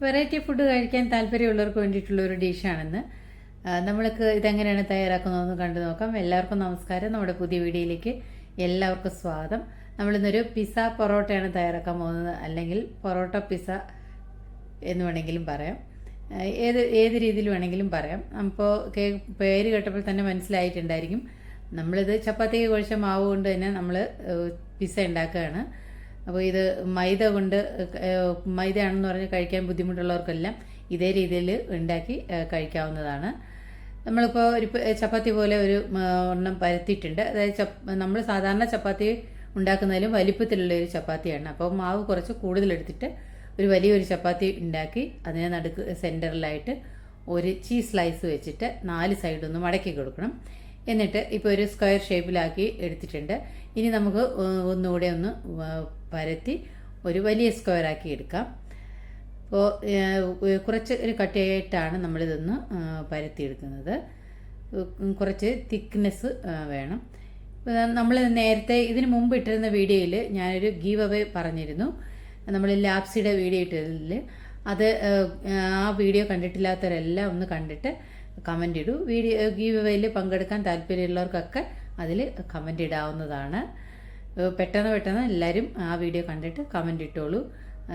Variety food കഴിക്കാൻ താല്പര്യമുള്ളവർക്ക് വേണ്ടിയിട്ടുള്ള ഒരു ഡിഷാണെന്ന്. നമ്മൾക്ക് ഇതെങ്ങനെയാണ് തയ്യാറാക്കുന്നതെന്ന് കണ്ടു നോക്കാം. എല്ലാവർക്കും നമസ്കാരം. നമ്മുടെ പുതിയ വീഡിയോയിലേക്ക് എല്ലാവർക്കും സ്വാഗതം. നമ്മളിന്നൊരു പിസ്സ പൊറോട്ടയാണ് തയ്യാറാക്കാൻ പോകുന്നത്, അല്ലെങ്കിൽ പൊറോട്ട പിസ്സ എന്ന് വേണമെങ്കിലും പറയാം. ഏത് രീതിയിൽ വേണമെങ്കിലും പറയാം. അപ്പോൾ പേര് കേട്ടപ്പോൾ തന്നെ മനസ്സിലായിട്ടുണ്ടായിരിക്കും, നമ്മളിത് ചപ്പാത്തിക്ക് കുഴച്ച മാവ് കൊണ്ട് തന്നെ നമ്മൾ പിസ്സ ഉണ്ടാക്കുകയാണ്. അപ്പോൾ ഇത് മൈദയാണെന്ന് പറഞ്ഞ് കഴിക്കാൻ ബുദ്ധിമുട്ടുള്ളവർക്കെല്ലാം ഇതേ രീതിയിൽ ഉണ്ടാക്കി കഴിക്കാവുന്നതാണ്. നമ്മളിപ്പോൾ ഒരു ചപ്പാത്തി പോലെ ഒരു എണ്ണം പരത്തിയിട്ടുണ്ട്. അതായത് നമ്മൾ സാധാരണ ചപ്പാത്തി ഉണ്ടാക്കുന്നതിലും വലിപ്പത്തിലുള്ള ഒരു ചപ്പാത്തിയാണ്. അപ്പോൾ മാവ് കുറച്ച് കൂടുതലെടുത്തിട്ട് ഒരു വലിയൊരു ചപ്പാത്തി ഉണ്ടാക്കി അതിനെ നടുക്ക് സെൻറ്ററിലായിട്ട് ഒരു ചീസ് സ്ലൈസ് വെച്ചിട്ട് 4 സൈഡൊന്ന് മടക്കി കൊടുക്കണം. എന്നിട്ട് ഇപ്പോൾ ഒരു സ്ക്വയർ ഷേപ്പിലാക്കി എടുത്തിട്ടുണ്ട്. ഇനി നമുക്ക് ഒന്നുകൂടെ ഒന്ന് പരത്തി ഒരു വലിയ സ്ക്വയറാക്കി എടുക്കാം. അപ്പോൾ കുറച്ച് ഒരു കട്ടിയായിട്ടാണ് നമ്മളിതൊന്ന് പരത്തിയെടുക്കുന്നത്. കുറച്ച് തിക്നെസ് വേണം. നമ്മൾ നേരത്തെ ഇതിന് മുമ്പ് ഇട്ടിരുന്ന വീഡിയോയിൽ ഞാനൊരു ഗീവ് അവേ പറഞ്ഞിരുന്നു. നമ്മൾ ലാപ്സിയുടെ വീഡിയോ ഇട്ടതിൽ അത് ആ വീഡിയോ കണ്ടിട്ടില്ലാത്തവരെല്ലാം ഒന്ന് കണ്ടിട്ട് കമൻ്റ് ഇടൂ. ഗീവ് അവേയിൽ പങ്കെടുക്കാൻ താല്പര്യമുള്ളവർക്കൊക്കെ അതിൽ കമൻ്റ് ഇടാവുന്നതാണ്. പെട്ടെന്ന് എല്ലാവരും ആ വീഡിയോ കണ്ടിട്ട് കമൻ്റ് ഇട്ടോളൂ.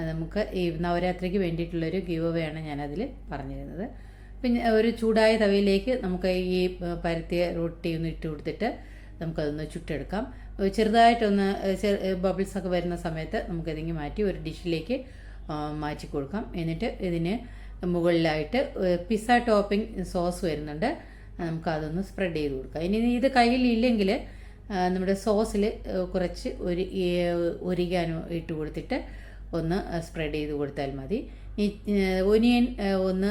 നമുക്ക് ഈ നവരാത്രിക്ക് വേണ്ടിയിട്ടുള്ളൊരു ഗീവ് അവേ ആണ് ഞാനതിൽ പറഞ്ഞിരുന്നത്. പിന്നെ ഒരു ചൂടായ തവയിലേക്ക് നമുക്ക് ഈ പരത്തിയ റൊട്ടി ഒന്ന് ഇട്ട് കൊടുത്തിട്ട് നമുക്കതൊന്ന് ചുട്ടെടുക്കാം. ചെറുതായിട്ടൊന്ന് ബബിൾസൊക്കെ വരുന്ന സമയത്ത് നമുക്കതിങ്ങ് മാറ്റി ഒരു ഡിഷിലേക്ക് മാറ്റി കൊടുക്കാം. എന്നിട്ട് ഇതിന് മുകളിലായിട്ട് പിസ്സ ടോപ്പിംഗ് സോസ് വരുന്നുണ്ട്, നമുക്കതൊന്ന് സ്പ്രെഡ് ചെയ്ത് കൊടുക്കാം. ഇനി ഇത് കയ്യിലില്ലെങ്കിൽ നമ്മുടെ സോസിൽ കുറച്ച് ഒരിഗാനോ ഇട്ട് കൊടുത്തിട്ട് ഒന്ന് സ്പ്രെഡ് ചെയ്ത് കൊടുത്താൽ മതി. ഈ ഒനിയൻ ഒന്ന്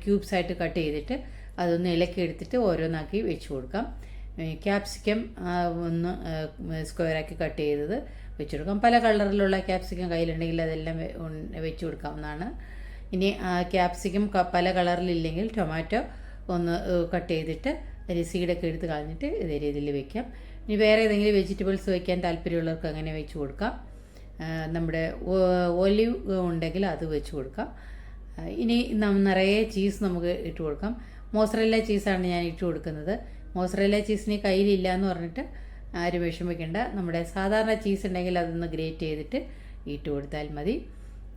ക്യൂബ്സായിട്ട് കട്ട് ചെയ്തിട്ട് അതൊന്ന് ഇളക്കി എടുത്തിട്ട് ഓരോന്നാക്കി വെച്ച് കൊടുക്കാം. ക്യാപ്സിക്കം ഒന്ന് സ്ക്വയറാക്കി കട്ട് ചെയ്തത് വെച്ച് കൊടുക്കാം. പല കളറിലുള്ള ക്യാപ്സിക്കം കയ്യിലുണ്ടെങ്കിൽ അതെല്ലാം വെച്ച് കൊടുക്കാവുന്നതാണ്. ഇനി ക്യാപ്സിക്കം പല കളറിലില്ലെങ്കിൽ ടൊമാറ്റോ ഒന്ന് കട്ട് ചെയ്തിട്ട് അതിൽ സീഡൊക്കെ എടുത്ത് കളഞ്ഞിട്ട് ഇതേ രീതിയിൽ വെക്കാം. ഇനി വേറെ ഏതെങ്കിലും വെജിറ്റബിൾസ് വയ്ക്കാൻ താല്പര്യമുള്ളവർക്ക് അങ്ങനെ വെച്ച് കൊടുക്കാം. നമ്മുടെ ഒലിവ് ഉണ്ടെങ്കിൽ അത് വെച്ച് കൊടുക്കാം. ഇനി നിറയെ ചീസ് നമുക്ക് ഇട്ട് കൊടുക്കാം. മോസറല്ല ചീസാണ് ഞാൻ ഇട്ട് കൊടുക്കുന്നത്. മോസറല്ല ചീസിന് കയ്യിലില്ല എന്ന് പറഞ്ഞിട്ട് ആരും വിഷമിക്കേണ്ട. നമ്മുടെ സാധാരണ ചീസ് ഉണ്ടെങ്കിൽ അതൊന്ന് ഗ്രേറ്റ് ചെയ്തിട്ട് ഇട്ട് കൊടുത്താൽ മതി.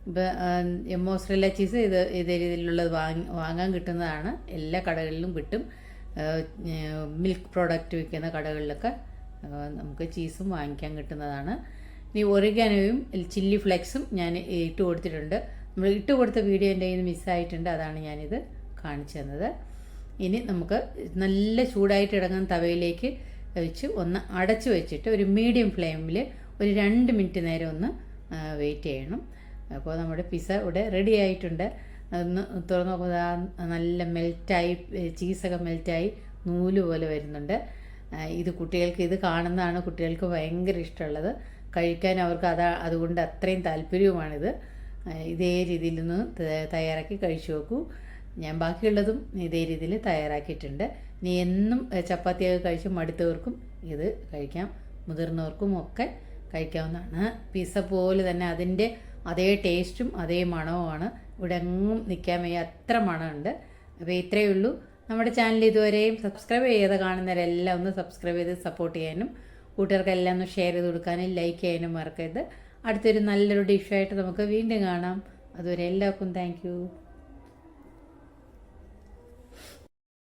ഇപ്പോൾ മോസറല്ല ചീസ് ഇതേ രീതിയിലുള്ളത് വാങ്ങാൻ കിട്ടുന്നതാണ്. എല്ലാ കടകളിലും കിട്ടും. മിൽക്ക് പ്രോഡക്റ്റ് വിൽക്കുന്ന കടകളിലൊക്കെ നമുക്ക് ചീസും വാങ്ങിക്കാൻ കിട്ടുന്നതാണ്. ഇനി ഒറിഗാനോയും ചില്ലി ഫ്ലെക്സും ഞാൻ ഇട്ട് കൊടുത്തിട്ടുണ്ട്. നമ്മൾ ഇട്ട് കൊടുത്ത വീഡിയോ എൻ്റെ കയ്യിൽ നിന്ന് മിസ്സായിട്ടുണ്ട്, അതാണ് ഞാനിത് കാണിച്ചു തന്നത്. ഇനി നമുക്ക് നല്ല ചൂടായിട്ട് ഇറങ്ങുന്ന തവയിലേക്ക് വെച്ച് ഒന്ന് അടച്ചു വെച്ചിട്ട് ഒരു മീഡിയം ഫ്ലെയിമിൽ ഒരു 2 മിനിറ്റ് നേരം ഒന്ന് വെയിറ്റ് ചെയ്യണം. അപ്പോൾ നമ്മുടെ പിസ്സ ഇവിടെ റെഡി ആയിട്ടുണ്ട്. അതൊന്ന് തുറന്ന് നോക്കുമ്പോൾ നല്ല മെൽറ്റായി, ചീസൊക്കെ മെൽറ്റായി നൂല് പോലെ വരുന്നുണ്ട്. ഇത് കാണുന്നതാണ് കുട്ടികൾക്ക് ഭയങ്കര ഇഷ്ടമുള്ളത്. കഴിക്കാൻ അവർക്ക് അതുകൊണ്ട് അത്രയും താല്പര്യവുമാണിത്. ഇതേ രീതിയിലൊന്ന് തയ്യാറാക്കി കഴിച്ചു നോക്കൂ. ഞാൻ ബാക്കിയുള്ളതും ഇതേ രീതിയിൽ തയ്യാറാക്കിയിട്ടുണ്ട്. ഇനി എന്നും ചപ്പാത്തിയൊക്കെ കഴിച്ച് മടുത്തവർക്കും ഇത് കഴിക്കാം, മുതിർന്നവർക്കും ഒക്കെ കഴിക്കാവുന്നതാണ്. പിസ്സ പോലെ തന്നെ അതിൻ്റെ അതേ ടേസ്റ്റും അതേ മണവുമാണ്. ഇവിടെ എങ്ങും നിൽക്കാൻ വയ്യ, അത്ര മണമുണ്ട്. അപ്പോൾ ഇത്രയേ ഉള്ളൂ. നമ്മുടെ ചാനൽ ഇതുവരെയും സബ്സ്ക്രൈബ് ചെയ്യാതെ കാണുന്നവരെല്ലാം ഒന്ന് സബ്സ്ക്രൈബ് ചെയ്ത് സപ്പോർട്ട് ചെയ്യാനും കൂട്ടുകാർക്കെല്ലാം ഒന്ന് ഷെയർ ചെയ്ത് കൊടുക്കാനും ലൈക്ക് ചെയ്യാനും മറക്കരുത്. അടുത്തൊരു നല്ലൊരു ഡിഷായിട്ട് നമുക്ക് വീണ്ടും കാണാം. അതുവരെ എല്ലാവർക്കും താങ്ക് യു.